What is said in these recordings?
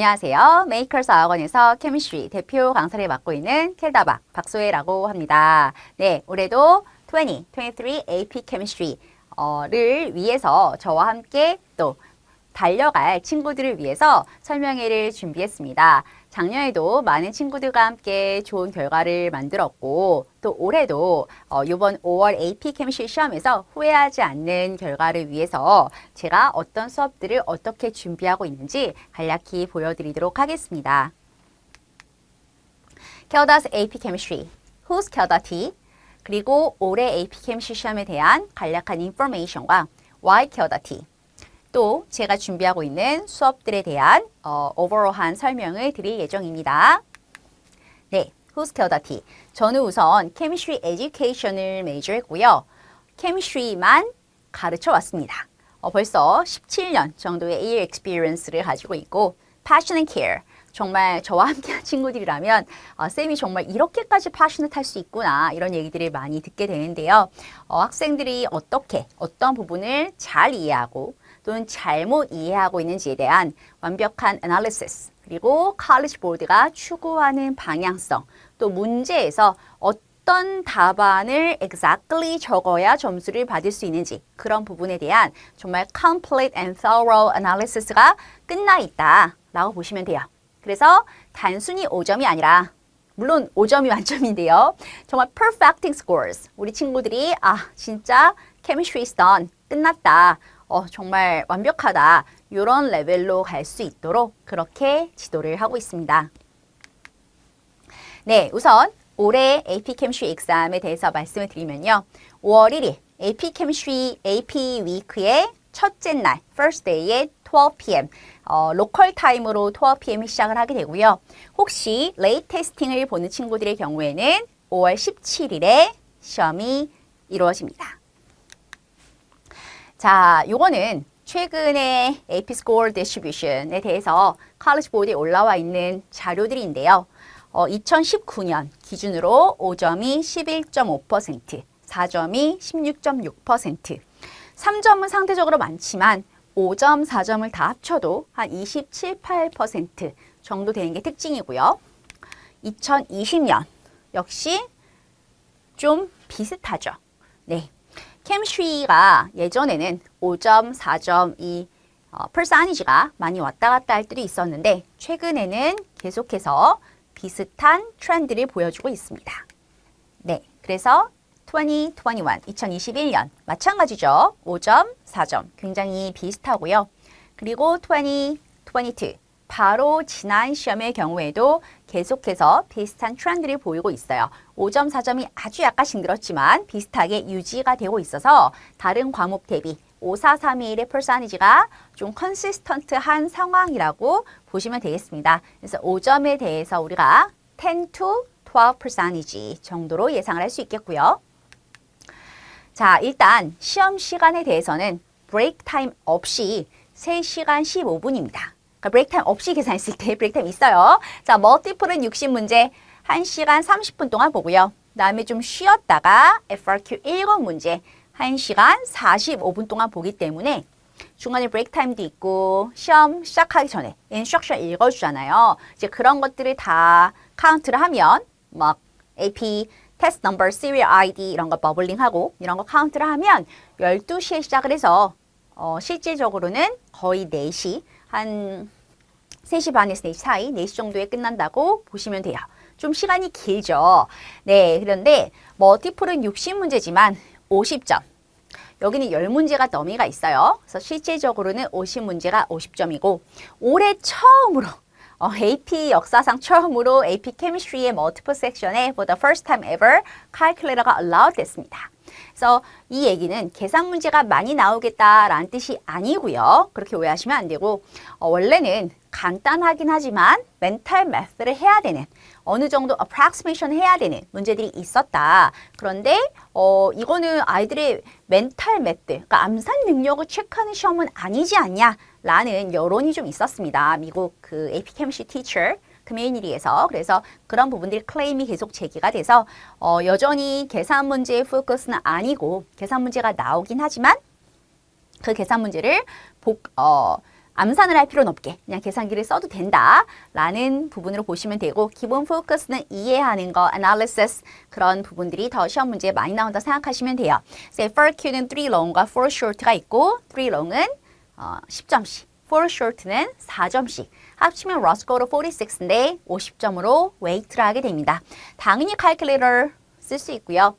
안녕하세요. 메이커스 어학원에서 케미스트리 대표 강사를 맡고 있는 켈다박 박소혜라고 합니다. 네, 올해도 2023 AP Chemistry를 위해서 저와 함께 또 달려갈 친구들을 위해서 설명회를 준비했습니다. 작년에도 많은 친구들과 함께 좋은 결과를 만들었고 또 올해도 이번 5월 AP 케미스트리 시험에서 후회하지 않는 결과를 위해서 제가 어떤 수업들을 어떻게 준비하고 있는지 간략히 보여드리도록 하겠습니다. 켈다스 AP Chemistry, Who's Kelda T? 그리고 올해 AP Chemistry 시험에 대한 간략한 인포메이션과 Why Kelda T? 또 제가 준비하고 있는 수업들에 대한 오버롤한 설명을 드릴 예정입니다. 네, Who's Kelda T? 저는 우선 Chemistry Education을 메이저했고요. Chemistry만 가르쳐 왔습니다. 벌써 17년 정도의 AL experience를 가지고 있고 Passion and Care, 정말 저와 함께한 친구들이라면 쌤이 정말 이렇게까지 passionate 할 수 있구나 이런 얘기들을 많이 듣게 되는데요. 학생들이 어떻게 어떤 부분을 잘 이해하고 또는 잘못 이해하고 있는지에 대한 완벽한 analysis, 그리고 college board가 추구하는 방향성, 또 문제에서 어떤 답안을 exactly 적어야 점수를 받을 수 있는지 그런 부분에 대한 정말 complete and thorough analysis가 끝나 있다라고 보시면 돼요. 그래서 단순히 5점이 아니라 물론 5점이 만점인데요. 정말 perfecting scores. 우리 친구들이 진짜 chemistry is done. 끝났다. 정말 완벽하다. 이런 레벨로 갈 수 있도록 그렇게 지도를 하고 있습니다. 네, 우선 올해 AP Chemistry exam에 대해서 말씀을 드리면요. 5월 1일 AP Chemistry AP Week의 첫째 날, first day에 12 p.m. 로컬 타임으로 12 p.m. 시작을 하게 되고요. 혹시 레이트 테스팅을 보는 친구들의 경우에는 5월 17일에 시험이 이루어집니다. 자, 요거는 최근에 AP Score Distribution에 대해서 College Board에 올라와 있는 자료들인데요. 2019년 기준으로 5점이 11.5%, 4점이 16.6%, 3점은 상대적으로 많지만 5점, 4점을 다 합쳐도 한 27, 8% 정도 되는 게 특징이고요. 2020년 역시 좀 비슷하죠. 네. 케미스트리가 예전에는 5점, 4점 이 percentage가 많이 왔다 갔다 할 때도 있었는데 최근에는 계속해서 비슷한 트렌드를 보여주고 있습니다. 네, 그래서 2021년 마찬가지죠. 5점, 4점 굉장히 비슷하고요. 그리고 2022 바로 지난 시험의 경우에도 계속해서 비슷한 트렌드를 보이고 있어요. 5점, 4점이 아주 약간씩 늘었지만 비슷하게 유지가 되고 있어서 다른 과목 대비 5, 4, 3, 2, 1의 percentage가 좀 컨시스턴트한 상황이라고 보시면 되겠습니다. 그래서 5점에 대해서 우리가 10 to 12% 정도로 예상을 할 수 있겠고요. 자, 일단 시험 시간에 대해서는 브레이크 타임 없이 3시간 15분입니다. 그러니까 브레이크 타임 없이 계산했을 때 브레이크 타임 있어요. 자, 멀티플은 60문제 1시간 30분 동안 보고요. 그다음에 좀 쉬었다가 FRQ 7문제 1시간 45분 동안 보기 때문에 중간에 브레이크 타임도 있고 시험 시작하기 전에 인스트럭션 읽어주잖아요. 이제 그런 것들을 다 카운트를 하면 막 AP 테스트 넘버, 시리얼 아이디 이런 거 버블링하고 이런 거 카운트를 하면 12시에 시작을 해서 실질적으로는 거의 4시, 한 3시 반에서 4시 사이, 4시 정도에 끝난다고 보시면 돼요. 좀 시간이 길죠. 네, 그런데 멀티플은 60문제지만 50점. 여기는 10문제가 더미가 있어요. 그래서 실질적으로는 50문제가 50점이고 올해 처음으로 AP 역사상 처음으로 AP Chemistry의 multiple section에 for the first time ever calculator가 allowed 됐습니다. 그래서 이 얘기는 계산 문제가 많이 나오겠다라는 뜻이 아니고요. 그렇게 오해하시면 안 되고 원래는 간단하긴 하지만 멘탈 매스를 해야 되는 어느 정도 approximation 해야 되는 문제들이 있었다. 그런데 이거는 아이들의 멘탈 매스, 그러니까 암산 능력을 체크하는 시험은 아니지 않냐라는 여론이 좀 있었습니다. 미국 그 AP Chemistry Teacher 커뮤니티에서. 그래서 그런 부분들이 클레임이 계속 제기가 돼서 여전히 계산 문제의 포커스는 아니고 계산 문제가 나오긴 하지만 그 계산 문제를 암산을 할 필요는 없게 그냥 계산기를 써도 된다라는 부분으로 보시면 되고 기본 포커스는 이해하는 거, analysis 그런 부분들이 더 시험 문제에 많이 나온다 생각하시면 돼요. Say for Q는 3 long과 4 short가 있고 3 long은 10점씩, 4 short는 4점씩 합치면 Roscoe로 46인데 50점으로 웨이트를 하게 됩니다. 당연히 calculator 쓸 수 있고요.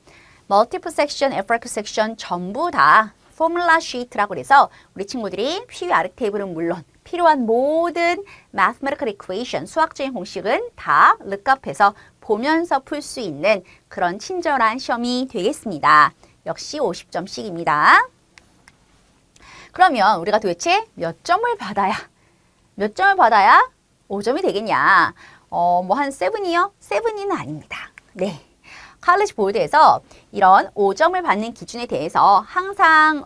Multiple section, FRQ section 전부 다 포뮬라 시트라고 그래서 우리 친구들이 P, R 테이블은 물론 필요한 모든 mathematical equation, 수학적인 공식은 다 lookup해서 보면서 풀 수 있는 그런 친절한 시험이 되겠습니다. 역시 50점씩입니다. 그러면 우리가 도대체 몇 점을 받아야 5점이 되겠냐? 뭐 한 7이요? 7은 아닙니다. 네. 칼리지 보드에서 이런 5점을 받는 기준에 대해서 항상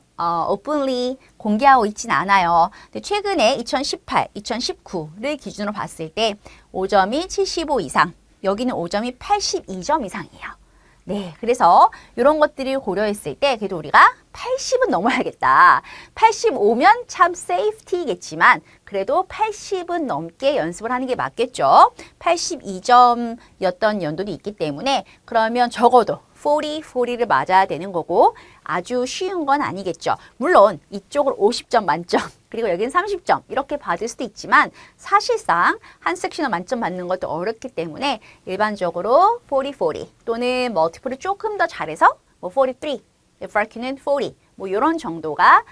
openly 공개하고 있지는 않아요. 근데 최근에 2018, 2019를 기준으로 봤을 때 5점이 75 이상, 여기는 5점이 82점 이상이에요. 네, 그래서 이런 것들을 고려했을 때 그래도 우리가 80은 넘어야겠다. 85면 참 세이프티겠지만 그래도 80은 넘게 연습을 하는 게 맞겠죠. 82점이었던 연도도 있기 때문에 그러면 적어도 40를 맞아야 되는 거고 아주 쉬운 건 아니겠죠. 물론 이쪽을 50점 만점 그리고 여기는 30점 이렇게 받을 수도 있지만 사실상 한 섹션을 만점 받는 것도 어렵기 때문에 일반적으로 40 또는 멀티플을 조금 더 잘해서 뭐 43, FRQ는 40 뭐 이런 정도가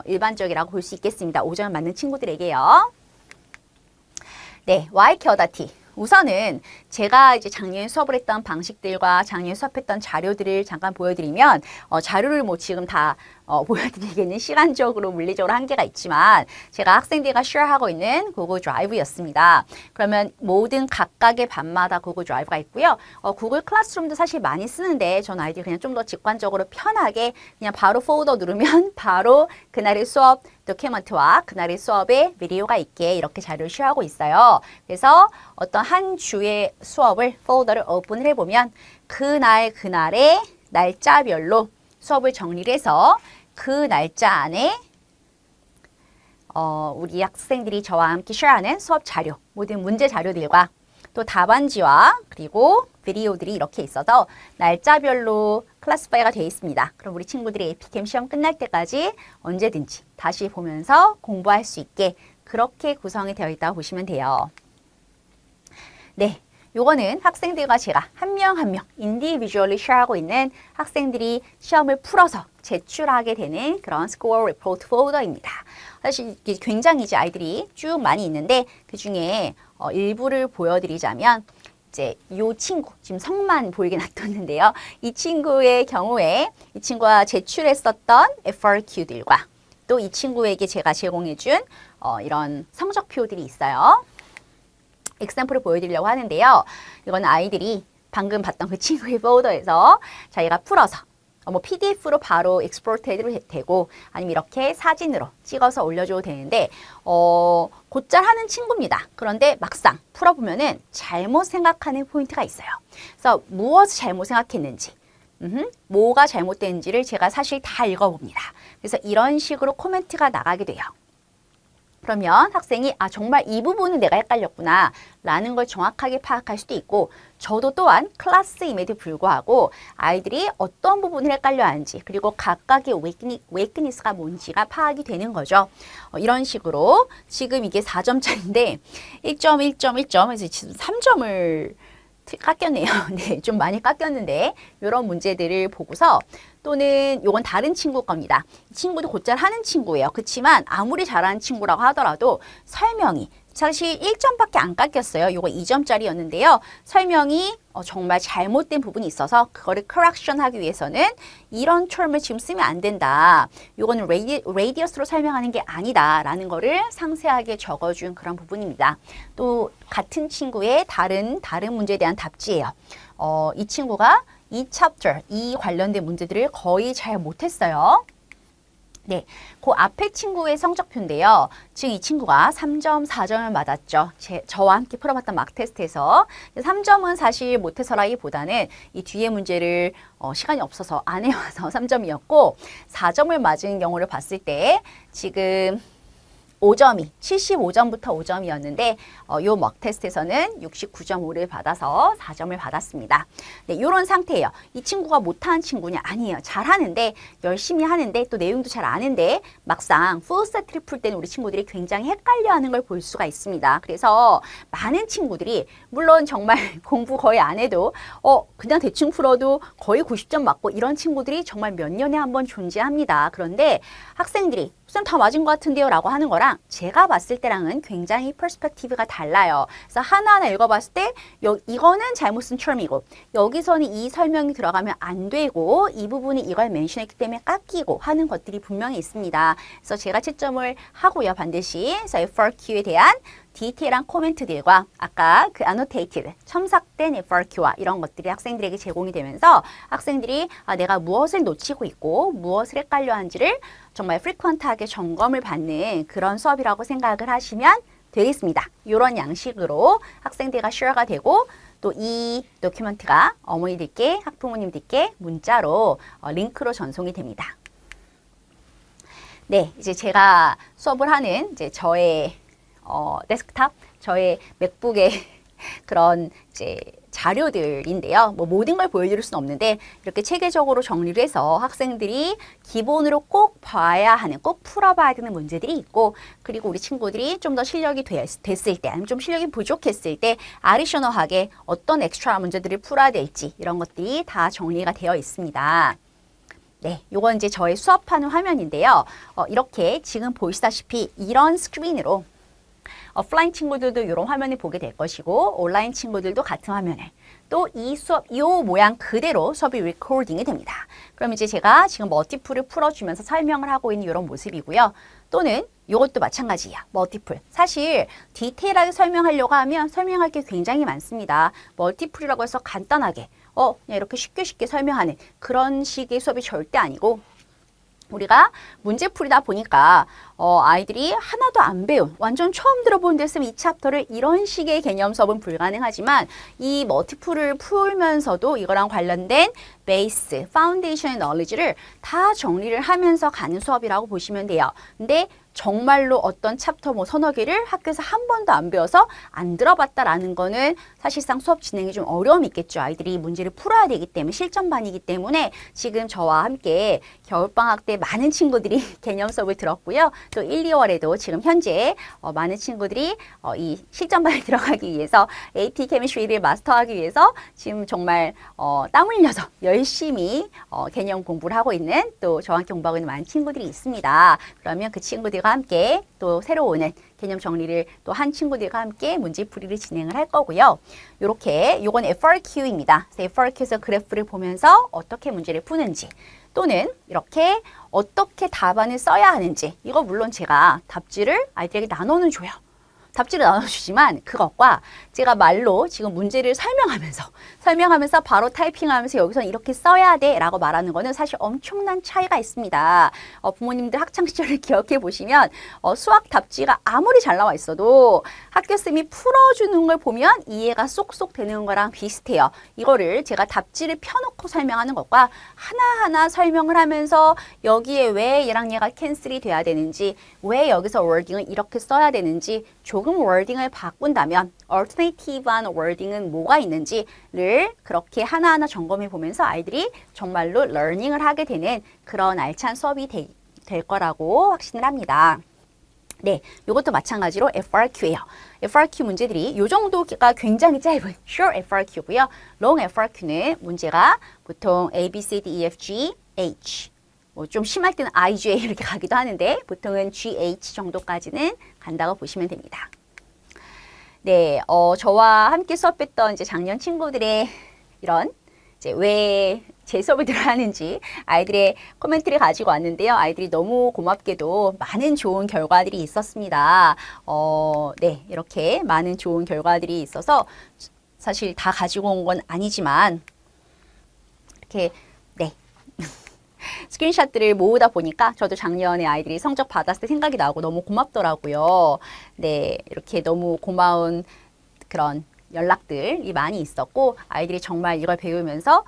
일반적이라고 볼 수 있겠습니다. 5점을 맞는 친구들에게요. 네, Y 키어다 T. 우선은 제가 이제 작년에 수업을 했던 방식들과 작년에 수업했던 자료들을 잠깐 보여드리면 자료를 뭐 지금 다 보여드리기는 시간적으로 물리적으로 한계가 있지만 제가 학생들과 쉐어하고 있는 구글 드라이브였습니다. 그러면 모든 각각의 반마다 구글 드라이브가 있고요. 구글 클래스룸도 사실 많이 쓰는데 전 아이들이 그냥 좀 더 직관적으로 편하게 그냥 바로 폴더 누르면 바로 그날의 수업 도큐먼트와 그날의 수업에 비디오가 있게 이렇게 자료를 쉐어하고 있어요. 그래서 어떤 한 주의 수업을 폴더를 오픈을 해보면 그날의 날짜별로 수업을 정리를 해서 그 날짜 안에 우리 학생들이 저와 함께 쉐어하는 수업 자료, 모든 문제 자료들과 또 답안지와 그리고 비디오들이 이렇게 있어서 날짜별로 클래스파이가 되어 있습니다. 그럼 우리 친구들이 에피캠 시험 끝날 때까지 언제든지 다시 보면서 공부할 수 있게 그렇게 구성이 되어 있다고 보시면 돼요. 네. 요거는 학생들과 제가 한 명 한 명 인디비주얼리 쉐어하고 있는 학생들이 시험을 풀어서 제출하게 되는 그런 스코어 리포트 폴더입니다. 사실 이게 굉장히 이제 아이들이 쭉 많이 있는데 그 중에 일부를 보여드리자면 이제 요 친구 지금 성만 보이게 놔뒀는데요. 이 친구의 경우에 이 친구가 제출했었던 FRQ들과 또 이 친구에게 제가 제공해준 이런 성적표들이 있어요. 엑샘플을 보여드리려고 하는데요. 이건 아이들이 방금 봤던 그 친구의 폴더에서 자기가 풀어서 뭐 PDF로 바로 익스포트 해도 되고 아니면 이렇게 사진으로 찍어서 올려줘도 되는데 곧잘 하는 친구입니다. 그런데 막상 풀어보면은 잘못 생각하는 포인트가 있어요. 그래서 무엇을 잘못 생각했는지 뭐가 잘못된지를 제가 사실 다 읽어봅니다. 그래서 이런 식으로 코멘트가 나가게 돼요. 그러면 학생이 정말 이 부분은 내가 헷갈렸구나 라는 걸 정확하게 파악할 수도 있고 저도 또한 클래스임에도 불구하고 아이들이 어떤 부분을 헷갈려 하는지 그리고 각각의 웨이크니스가 뭔지가 파악이 되는 거죠. 이런 식으로 지금 이게 4점짜리인데 1점, 1점, 1점 해서 지금 3점을 깎였네요. 네, 좀 많이 깎였는데 이런 문제들을 보고서 또는 이건 다른 친구 겁니다. 이 친구도 곧잘 하는 친구예요. 그렇지만 아무리 잘하는 친구라고 하더라도 설명이 사실 1점밖에 안 깎였어요. 이거 2점짜리였는데요. 설명이 정말 잘못된 부분이 있어서 그거를 correction 하기 위해서는 이런 term을 지금 쓰면 안 된다. 이거는 radius로 설명하는 게 아니다. 라는 거를 상세하게 적어준 그런 부분입니다. 또 같은 친구의 다른 문제에 대한 답지예요. 이 친구가 이 chapter, 이 관련된 문제들을 거의 잘 못했어요. 네, 그 앞에 친구의 성적표인데요. 지금 이 친구가 3점, 4점을 맞았죠. 저와 함께 풀어봤던 막 테스트에서 3점은 사실 못해서라기보다는 이 뒤에 문제를 시간이 없어서 안 해와서 3점이었고 4점을 맞은 경우를 봤을 때 지금 5점이 75점부터 5점이었는데 요 mock 테스트에서는 69.5를 받아서 4점을 받았습니다. 네, 이런 상태예요. 이 친구가 못하는 친구냐? 아니에요. 잘하는데 열심히 하는데 또 내용도 잘 아는데 막상 풀세트를 풀 때는 우리 친구들이 굉장히 헷갈려하는 걸 볼 수가 있습니다. 그래서 많은 친구들이 물론 정말 공부 거의 안 해도 그냥 대충 풀어도 거의 90점 맞고 이런 친구들이 정말 몇 년에 한 번 존재합니다. 그런데 학생들이 쌤 다 맞은 것 같은데요 라고 하는 거랑 제가 봤을 때랑은 굉장히 퍼스펙티브가 달라요. 그래서 하나하나 읽어봤을 때 이거는 잘못 쓴 term이고 여기서는 이 설명이 들어가면 안 되고 이 부분이 이걸 멘션했기 때문에 깎이고 하는 것들이 분명히 있습니다. 그래서 제가 채점을 하고요. 반드시 그래서 FRQ에 대한 디테일한 코멘트들과 아까 그 annotated, 첨삭된 FRQ와 이런 것들이 학생들에게 제공이 되면서 학생들이 내가 무엇을 놓치고 있고 무엇을 헷갈려 하는지를 정말 프리퀀트하게 점검을 받는 그런 수업이라고 생각을 하시면 되겠습니다. 이런 양식으로 학생들과 쉐어가 되고 또 이 도큐멘트가 어머니들께 학부모님들께 문자로 링크로 전송이 됩니다. 네, 이제 제가 수업을 하는 이제 저의 데스크탑, 저의 맥북의 그런 이제 자료들인데요. 뭐 모든 걸 보여드릴 수는 없는데 이렇게 체계적으로 정리를 해서 학생들이 기본으로 꼭 봐야 하는, 꼭 풀어봐야 되는 문제들이 있고 그리고 우리 친구들이 좀 더 실력이 됐을 때 아니면 좀 실력이 부족했을 때 아디셔널하게 어떤 엑스트라 문제들을 풀어야 될지 이런 것들이 다 정리가 되어 있습니다. 네, 요건 이제 저의 수업하는 화면인데요. 이렇게 지금 보시다시피 이런 스크린으로 오프라인 친구들도 이런 화면을 보게 될 것이고 온라인 친구들도 같은 화면을 또 이 수업, 이 모양 그대로 수업이 리코딩이 됩니다. 그럼 이제 제가 지금 멀티플을 풀어주면서 설명을 하고 있는 이런 모습이고요. 또는 이것도 마찬가지예요. 멀티플. 사실 디테일하게 설명하려고 하면 설명할 게 굉장히 많습니다. 멀티플이라고 해서 간단하게 그냥 이렇게 쉽게 설명하는 그런 식의 수업이 절대 아니고 우리가 문제풀이다 보니까 아이들이 하나도 안 배운 완전 처음 들어본 데서 이 챕터를 이런 식의 개념 수업은 불가능하지만 이 멀티플을 풀면서도 이거랑 관련된 베이스, 파운데이션의 너리지를 다 정리를 하면서 가는 수업이라고 보시면 돼요. 근데 정말로 어떤 챕터 뭐 서너 개를 학교에서 한 번도 안 배워서 안 들어봤다라는 거는 사실상 수업 진행이 좀 어려움이 있겠죠. 아이들이 문제를 풀어야 되기 때문에 실전반이기 때문에 지금 저와 함께 겨울방학 때 많은 친구들이 개념 수업을 들었고요. 또 1, 2월에도 지금 현재 많은 친구들이 이 실전반에 들어가기 위해서 AP 케미스트리를 마스터하기 위해서 지금 정말 땀 흘려서 열심히 개념 공부를 하고 있는 또 저와 함께 공부하고 있는 많은 친구들이 있습니다. 그러면 그 친구들과 함께 또 새로 오는 개념 정리를 또 한 친구들과 함께 문제풀이를 진행을 할 거고요. 요렇게 요건 FRQ입니다. 그래서 FRQ에서 그래프를 보면서 어떻게 문제를 푸는지 또는 이렇게 어떻게 답안을 써야 하는지 이거 물론 제가 답지를 아이들에게 나눠는 줘요. 답지를 나눠주지만 그것과 제가 말로 지금 문제를 설명하면서 바로 타이핑하면서 여기서 이렇게 써야 돼 라고 말하는 거는 사실 엄청난 차이가 있습니다. 부모님들 학창시절을 기억해 보시면 수학 답지가 아무리 잘 나와 있어도 학교쌤이 풀어주는 걸 보면 이해가 쏙쏙 되는 거랑 비슷해요. 이거를 제가 답지를 펴놓고 설명하는 것과 하나하나 설명을 하면서 여기에 왜 얘랑 얘가 캔슬이 돼야 되는지 왜 여기서 워딩을 이렇게 써야 되는지 조금 워딩을 바꾼다면 alternative한 워딩은 뭐가 있는지를 그렇게 하나하나 점검해 보면서 아이들이 정말로 learning을 하게 되는 그런 알찬 수업이 될 거라고 확신을 합니다. 네, 이것도 마찬가지로 FRQ예요. FRQ 문제들이 이 정도가 굉장히 짧은 short FRQ고요. long FRQ는 문제가 보통 A, B, C, D, E, F, G, H 뭐 좀 심할 때는 I, J 이렇게 가기도 하는데 보통은 G, H 정도까지는 간다고 보시면 됩니다. 네, 저와 함께 수업했던 이제 작년 친구들의 이런 이제 왜 제 수업을 들어야 하는지 아이들의 코멘트를 가지고 왔는데요. 아이들이 너무 고맙게도 많은 좋은 결과들이 있었습니다. 네, 이렇게 많은 좋은 결과들이 있어서 사실 다 가지고 온 건 아니지만 이렇게 네. 스크린샷들을 모으다 보니까 저도 작년에 아이들이 성적 받았을 때 생각이 나고 너무 고맙더라고요. 네, 이렇게 너무 고마운 그런 연락들이 많이 있었고 아이들이 정말 이걸 배우면서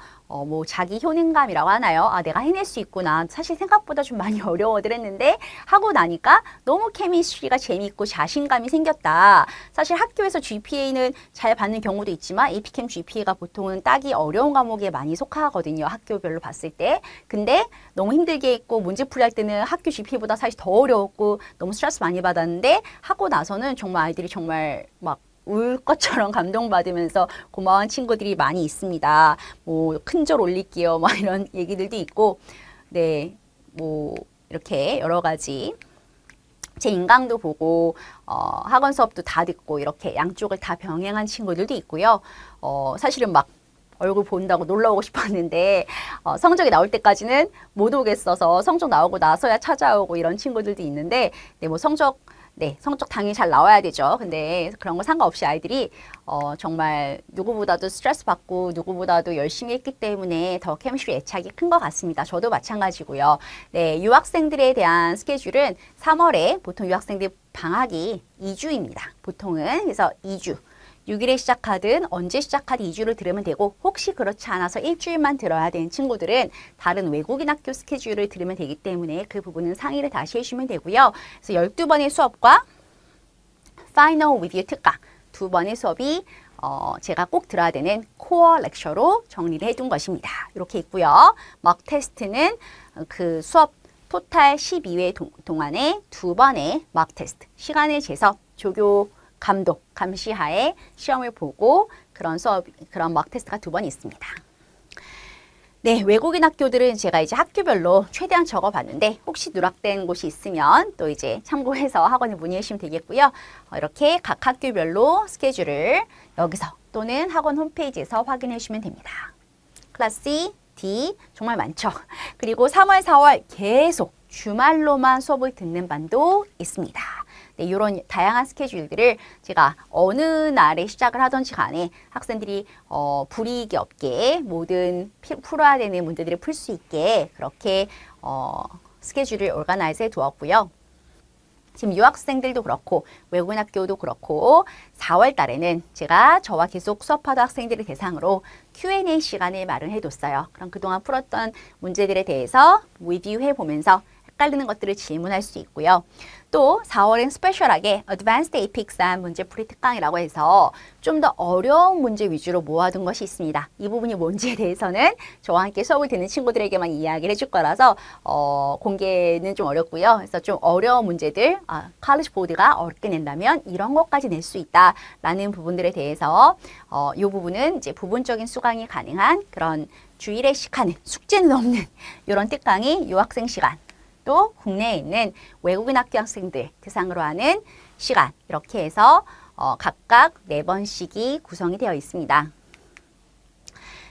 뭐 자기 효능감이라고 하나요? 아, 내가 해낼 수 있구나. 사실 생각보다 좀 많이 어려워들 했는데 하고 나니까 너무 케미스트리가 재미있고 자신감이 생겼다. 사실 학교에서 GPA는 잘 받는 경우도 있지만 APChem GPA가 보통은 따기 어려운 과목에 많이 속하거든요. 학교별로 봤을 때. 근데 너무 힘들게 했고 문제풀이 할 때는 학교 GPA보다 사실 더 어려웠고 너무 스트레스 많이 받았는데 하고 나서는 정말 아이들이 정말 막 울 것처럼 감동받으면서 고마운 친구들이 많이 있습니다. 뭐 큰절 올릴게요. 막 이런 얘기들도 있고, 네, 뭐 이렇게 여러 가지 제 인강도 보고 학원 수업도 다 듣고 이렇게 양쪽을 다 병행한 친구들도 있고요. 사실은 막 얼굴 본다고 놀러 오고 싶었는데 성적이 나올 때까지는 못 오겠어서 성적 나오고 나서야 찾아오고 이런 친구들도 있는데, 네, 뭐 성적 당연히 잘 나와야 되죠. 근데 그런 거 상관없이 아이들이 정말 누구보다도 스트레스 받고 누구보다도 열심히 했기 때문에 더 케미스트리 애착이 큰 것 같습니다. 저도 마찬가지고요. 네, 유학생들에 대한 스케줄은 3월에 보통 유학생들 방학이 2주입니다. 보통은. 그래서 2주. 6일에 시작하든 언제 시작하든 2주를 들으면 되고, 혹시 그렇지 않아서 일주일만 들어야 되는 친구들은 다른 외국인 학교 스케줄을 들으면 되기 때문에 그 부분은 상의를 다시 해주시면 되고요. 그래서 12번의 수업과 Final Review 특강 2번의 수업이 제가 꼭 들어야 되는 코어 렉처로 정리를 해둔 것입니다. 이렇게 있고요. 막 테스트는 그 수업 토탈 12회 동안에 2번의 막 테스트, 시간을 재서 조교 감독, 감시하에 시험을 보고 그런 막 테스트가 2번 있습니다. 네, 외국인 학교들은 제가 이제 학교별로 최대한 적어봤는데 혹시 누락된 곳이 있으면 또 이제 참고해서 학원에 문의해 주시면 되겠고요. 이렇게 각 학교별로 스케줄을 여기서 또는 학원 홈페이지에서 확인해 주시면 됩니다. 클래스 C, D 정말 많죠. 그리고 3월, 4월 계속 주말로만 수업을 듣는 반도 있습니다. 네, 이런 다양한 스케줄들을 제가 어느 날에 시작을 하던지 간에 학생들이 불이익이 없게 모든 풀어야 되는 문제들을 풀 수 있게 그렇게 스케줄을 오가나이즈 해 두었고요. 지금 유학생들도 그렇고 외국인 학교도 그렇고 4월 달에는 제가 저와 계속 수업하던 학생들을 대상으로 Q&A 시간을 마련해 뒀어요. 그럼 그동안 풀었던 문제들에 대해서 리뷰해 보면서 헷갈리는 것들을 질문할 수 있고요. 또 4월엔 스페셜하게 Advanced AP Exam 문제풀이 특강이라고 해서 좀 더 어려운 문제 위주로 모아둔 것이 있습니다. 이 부분이 뭔지에 대해서는 저와 함께 수업을 듣는 친구들에게만 이야기를 해줄 거라서 공개는 좀 어렵고요. 그래서 좀 어려운 문제들, 칼리지 보드가 어렵게 낸다면 이런 것까지 낼 수 있다라는 부분들에 대해서 이 부분은 이제 부분적인 수강이 가능한 그런 주일에 시간은 숙제는 없는 이런 특강이 유학생 시간, 또 국내에 있는 외국인 학교 학생들 대상으로 하는 시간, 이렇게 해서 각각 4번씩이 구성이 되어 있습니다.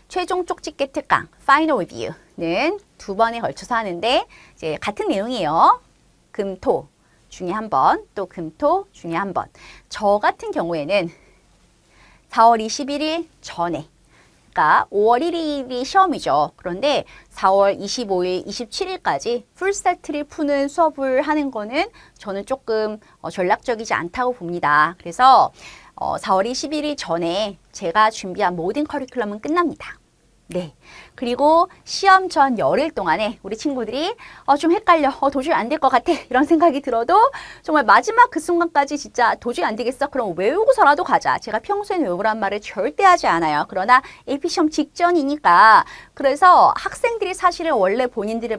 최종 쪽집게 특강 Final Review는 2번에 걸쳐서 하는데 이제 같은 내용이에요. 금, 토 중에 한 번, 또 금, 토 중에 한 번. 저 같은 경우에는 4월 21일 전에, 그러니까 5월 1일이 시험이죠. 그런데 4월 25일, 27일까지 풀세트를 푸는 수업을 하는 거는 저는 조금 전략적이지 않다고 봅니다. 그래서 4월 21일 전에 제가 준비한 모든 커리큘럼은 끝납니다. 네. 그리고 시험 전 열흘 동안에 우리 친구들이 좀 헷갈려, 도저히 안 될 것 같아 이런 생각이 들어도 정말 마지막 그 순간까지 진짜 도저히 안 되겠어, 그럼 외우고서라도 가자. 제가 평소에는 외우란 말을 절대 하지 않아요. 그러나 AP 시험 직전이니까. 그래서 학생들이 사실은 원래 본인들이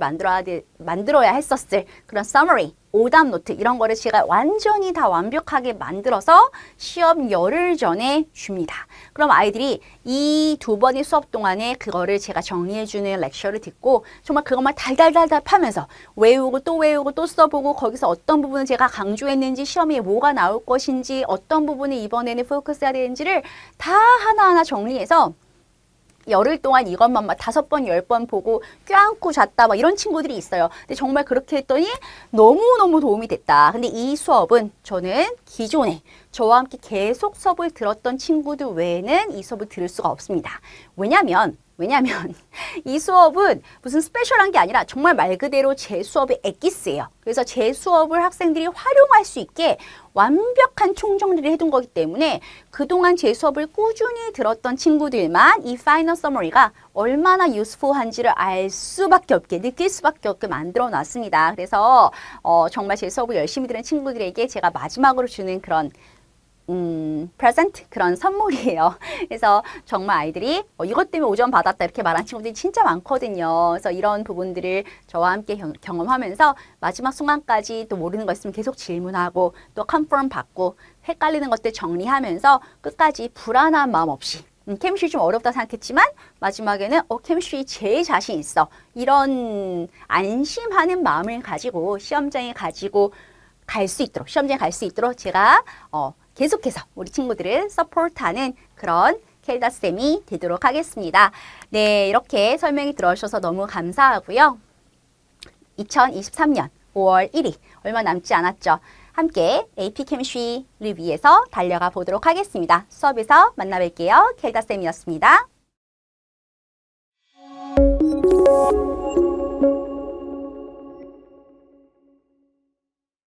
만들어야 했었을 그런 summary, 오답 노트 이런 거를 제가 완전히 다 완벽하게 만들어서 시험 열흘 전에 줍니다. 그럼 아이들이 이 2번의 수업 동안에 그거를 제가 정리해주는 렉처를 듣고 정말 그것만 달달달달 파면서 외우고 또 써보고 거기서 어떤 부분을 제가 강조했는지, 시험에 뭐가 나올 것인지, 어떤 부분을 이번에는 포커스해야 되는지를 다 하나하나 정리해서 열흘 동안 이것만 막 5번, 10번 보고 껴안고 잤다 막 이런 친구들이 있어요. 근데 정말 그렇게 했더니 너무너무 도움이 됐다. 근데 이 수업은 저는 기존에 저와 함께 계속 수업을 들었던 친구들 외에는 이 수업을 들을 수가 없습니다. 왜냐면 이 수업은 무슨 스페셜한 게 아니라 정말 말 그대로 제 수업의 엑기스예요. 그래서 제 수업을 학생들이 활용할 수 있게 완벽한 총정리를 해둔 거기 때문에 그동안 제 수업을 꾸준히 들었던 친구들만 이 파이널 서머리가 얼마나 useful한지를 알 수밖에 없게, 느낄 수밖에 없게 만들어 놨습니다. 그래서 정말 제 수업을 열심히 들은 친구들에게 제가 마지막으로 주는 그런 프레젠트 그런 선물이에요. 그래서 정말 아이들이 이것 때문에 5점 받았다 이렇게 말한 친구들이 진짜 많거든요. 그래서 이런 부분들을 저와 함께 경험하면서 마지막 순간까지 또 모르는 거 있으면 계속 질문하고 또 컨펌 받고 헷갈리는 것들 정리하면서 끝까지 불안한 마음 없이 케미스트리 좀 어렵다 생각했지만 마지막에는 케미스트리 제일 자신 있어. 이런 안심하는 마음을 가지고 시험장에 갈 수 있도록 제가 계속해서 우리 친구들을 서포트하는 그런 켈다쌤이 되도록 하겠습니다. 네, 이렇게 설명이 들어주셔서 너무 감사하고요. 2023년 5월 1일 얼마 남지 않았죠. 함께 AP 케미스트리를 위해서 달려가 보도록 하겠습니다. 수업에서 만나 뵐게요. 켈다쌤이었습니다.